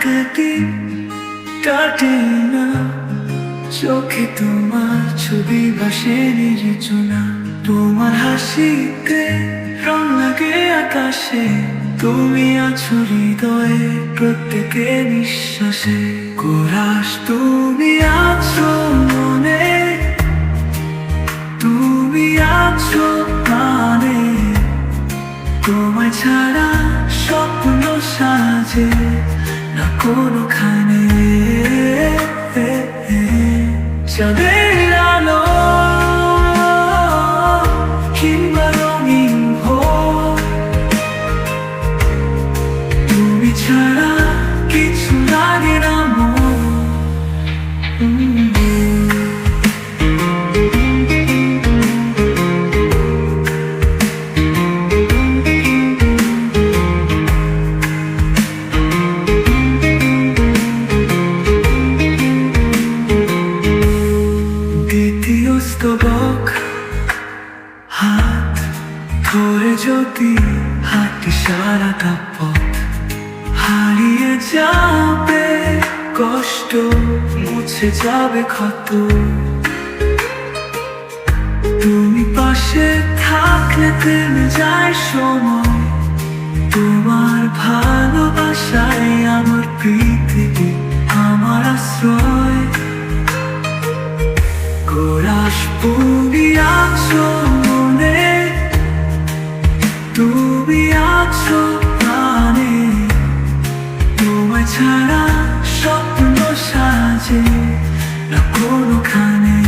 দিন কাটে না, চোখে তোমার ছবি ভাসে নির্জনা। তোমার হাসিতে রং লাগে আকাশে, তুমি আছো হৃদয়ে প্রত্যেকে নিঃশ্বাসে। কোরাস তুমি আছো মনে, তুমি আছো প্রাণে, তোমায় ছাড়া স্বপ্ন সাজে না কোনোখানে। চাঁদের আলো কিংবা রঙিন ভোর, তুমি ছাড়া কিছু লাগে না মন। দ্বিতীয় স্তবক হাত ধরে যদি হাঁটি সারাটা পথ, হারিয়ে যাবে কষ্ট, মুছে যাবে ক্ষত। তুমি পাশে থাকলে থেমে যায় সময়, তোমার ভালোবাসায় আমার পৃথিবী, আমার আশ্রয়। কোরাস তুমি আছো মনে, তুমি আছো প্রাণে, তোমায় ছাড়া স্বপ্ন সাজে না কোনোখানে।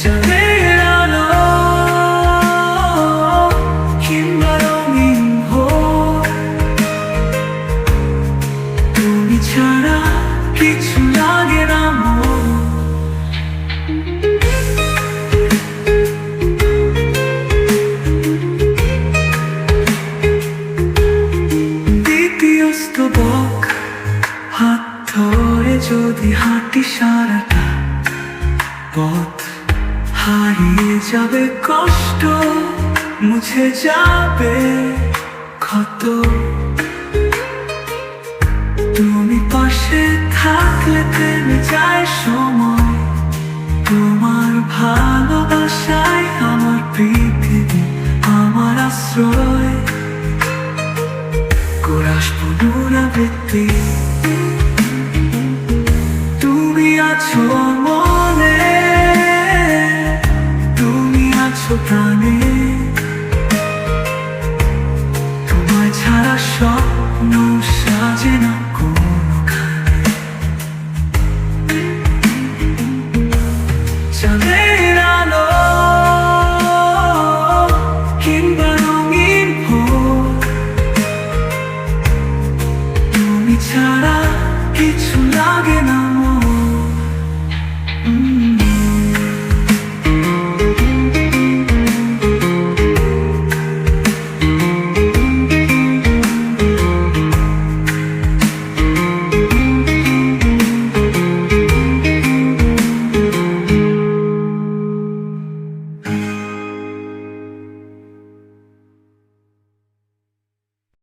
চাঁদের আলো কিংবা রঙিন ভোর, তুমি ছাড়া কিছু লাগে না মন। দ্বিতীয় স্তবক হাত ধরে যদি হাঁটি সারাটা পথ, হারিয়ে যাবে কষ্ট, মুছে যাবে ক্ষত। তুমি পাশে থাকলে থেমে যায় সময়, তোমার ভালোবাসায় আমার পৃথিবী, আমার আশ্রয়। কোরাস পুনরাবৃত্তি তুমি আছো মনে, তুমি আছো প্রাণে, তোমায় ছাড়া স্বপ্ন সাজে না কোনোখানে। চাঁদের আলো কিংবা রঙিন ভোর, তুমি ছাড়া কিছু লাগে না।